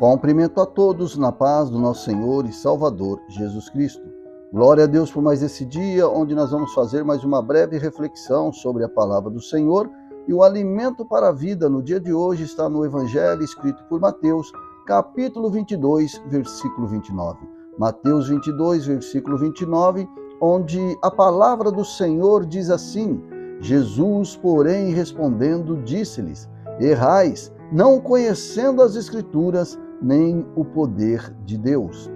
Cumprimento a todos na paz do nosso Senhor e Salvador Jesus Cristo. Glória a Deus por mais esse dia, onde nós vamos fazer mais uma breve reflexão sobre a palavra do Senhor. E o alimento para a vida no dia de hoje está no Evangelho escrito por Mateus, capítulo 22, versículo 29. Mateus 22, versículo 29, onde a palavra do Senhor diz assim: Jesus, porém, respondendo, disse-lhes: errais, não conhecendo as Escrituras, nem o poder de Deus.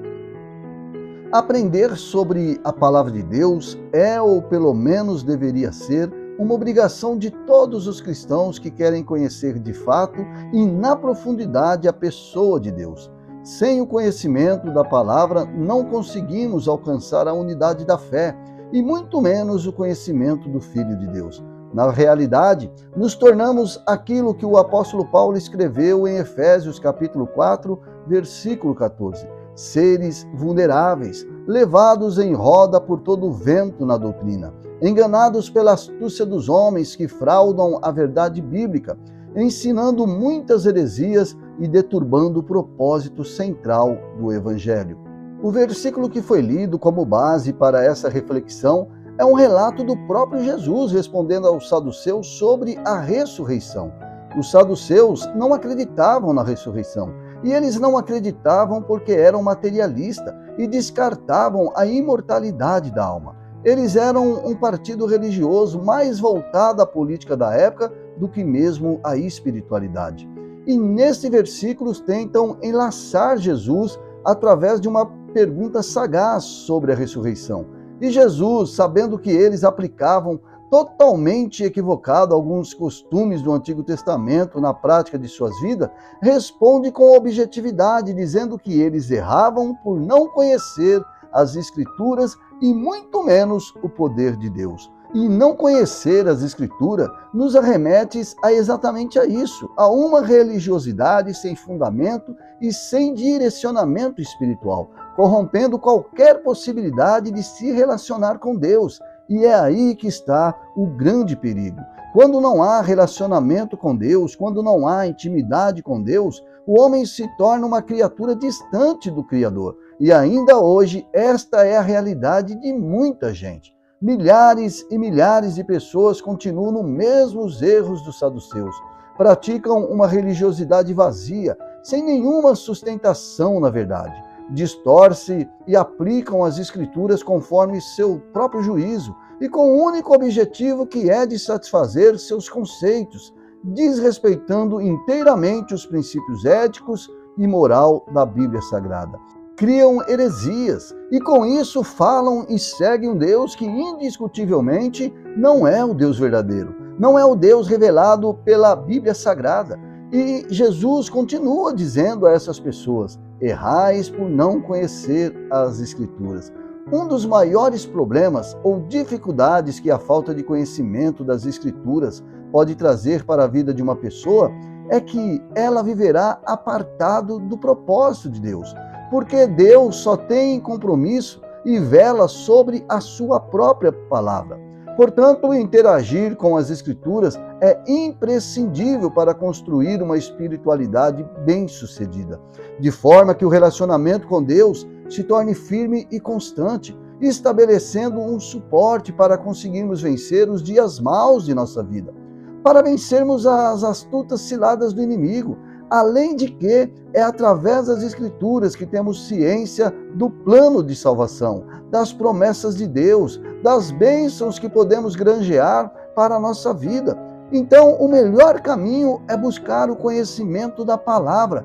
Aprender sobre a palavra de Deus é, ou pelo menos deveria ser, uma obrigação de todos os cristãos que querem conhecer de fato e na profundidade a pessoa de Deus. Sem o conhecimento da palavra, não conseguimos alcançar a unidade da fé, e muito menos o conhecimento do Filho de Deus. Na realidade, nos tornamos aquilo que o apóstolo Paulo escreveu em Efésios capítulo 4, versículo 14. Seres vulneráveis, levados em roda por todo o vento na doutrina, enganados pela astúcia dos homens que fraudam a verdade bíblica, ensinando muitas heresias e deturbando o propósito central do Evangelho. O versículo que foi lido como base para essa reflexão é um relato do próprio Jesus respondendo aos saduceus sobre a ressurreição. Os saduceus não acreditavam na ressurreição, e eles não acreditavam porque eram materialistas e descartavam a imortalidade da alma. Eles eram um partido religioso mais voltado à política da época do que mesmo à espiritualidade. E neste versículo tentam enlaçar Jesus através de uma pergunta sagaz sobre a ressurreição. E Jesus, sabendo que eles aplicavam totalmente equivocado alguns costumes do Antigo Testamento na prática de suas vidas, responde com objetividade, dizendo que eles erravam por não conhecer as Escrituras e muito menos o poder de Deus. E não conhecer as Escrituras nos arremete a exatamente a isso, a uma religiosidade sem fundamento e sem direcionamento espiritual, corrompendo qualquer possibilidade de se relacionar com Deus. E é aí que está o grande perigo. Quando não há relacionamento com Deus, quando não há intimidade com Deus, o homem se torna uma criatura distante do Criador. E ainda hoje, esta é a realidade de muita gente. Milhares e milhares de pessoas continuam nos mesmos erros dos saduceus. Praticam uma religiosidade vazia, sem nenhuma sustentação na verdade. Distorcem e aplicam as Escrituras conforme seu próprio juízo e com o único objetivo que é de satisfazer seus conceitos, desrespeitando inteiramente os princípios éticos e moral da Bíblia Sagrada. Criam heresias e com isso falam e seguem um Deus que indiscutivelmente não é o Deus verdadeiro, não é o Deus revelado pela Bíblia Sagrada. E Jesus continua dizendo a essas pessoas: errais por não conhecer as Escrituras. Um dos maiores problemas ou dificuldades que a falta de conhecimento das Escrituras pode trazer para a vida de uma pessoa é que ela viverá apartado do propósito de Deus, porque Deus só tem compromisso e vela sobre a sua própria palavra. Portanto, interagir com as Escrituras é imprescindível para construir uma espiritualidade bem-sucedida, de forma que o relacionamento com Deus se torne firme e constante, estabelecendo um suporte para conseguirmos vencer os dias maus de nossa vida, para vencermos as astutas ciladas do inimigo, além de que é através das Escrituras que temos ciência do plano de salvação, das promessas de Deus, das bênçãos que podemos granjear para a nossa vida. Então, o melhor caminho é buscar o conhecimento da palavra.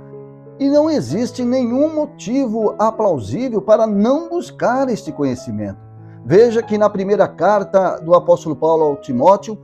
E não existe nenhum motivo aplausível para não buscar este conhecimento. Veja que na primeira carta do apóstolo Paulo ao Timóteo,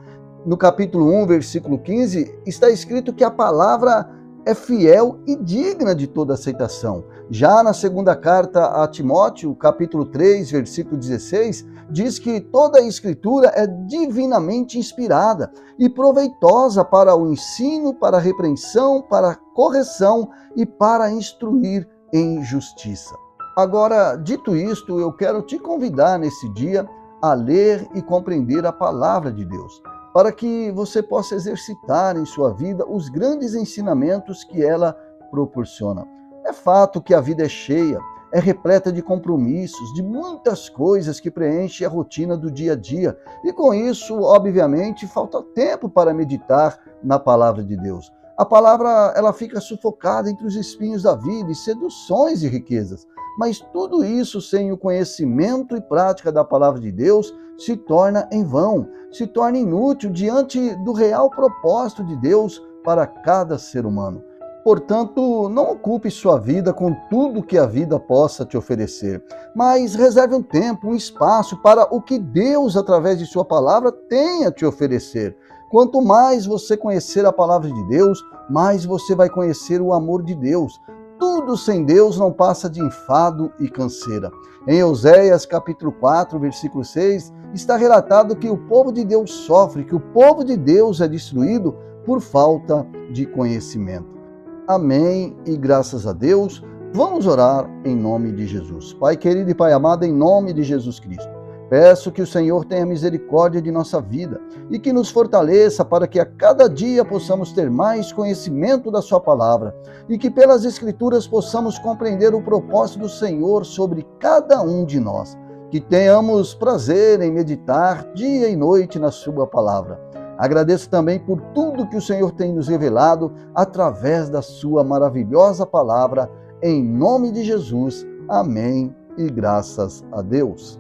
no capítulo 1, versículo 15, está escrito que a palavra é fiel e digna de toda aceitação. Já na segunda carta a Timóteo, capítulo 3, versículo 16, diz que toda a Escritura é divinamente inspirada e proveitosa para o ensino, para a repreensão, para a correção e para instruir em justiça. Agora, dito isto, eu quero te convidar nesse dia a ler e compreender a palavra de Deus, para que você possa exercitar em sua vida os grandes ensinamentos que ela proporciona. É fato que a vida é cheia, é repleta de compromissos, de muitas coisas que preenchem a rotina do dia a dia. E com isso, obviamente, falta tempo para meditar na palavra de Deus. A palavra, ela fica sufocada entre os espinhos da vida e seduções e riquezas. Mas tudo isso, sem o conhecimento e prática da palavra de Deus, se torna em vão, se torna inútil diante do real propósito de Deus para cada ser humano. Portanto, não ocupe sua vida com tudo que a vida possa te oferecer, mas reserve um tempo, um espaço para o que Deus, através de sua palavra, tem a te oferecer. Quanto mais você conhecer a palavra de Deus, mais você vai conhecer o amor de Deus. Tudo sem Deus não passa de enfado e canseira. Em Oséias capítulo 4, versículo 6, está relatado que o povo de Deus sofre, que o povo de Deus é destruído por falta de conhecimento. Amém e graças a Deus. Vamos orar em nome de Jesus. Pai querido e Pai amado, em nome de Jesus Cristo, peço que o Senhor tenha misericórdia de nossa vida e que nos fortaleça para que a cada dia possamos ter mais conhecimento da sua palavra e que pelas Escrituras possamos compreender o propósito do Senhor sobre cada um de nós. Que tenhamos prazer em meditar dia e noite na sua palavra. Agradeço também por tudo que o Senhor tem nos revelado através da sua maravilhosa palavra. Em nome de Jesus. Amém e graças a Deus.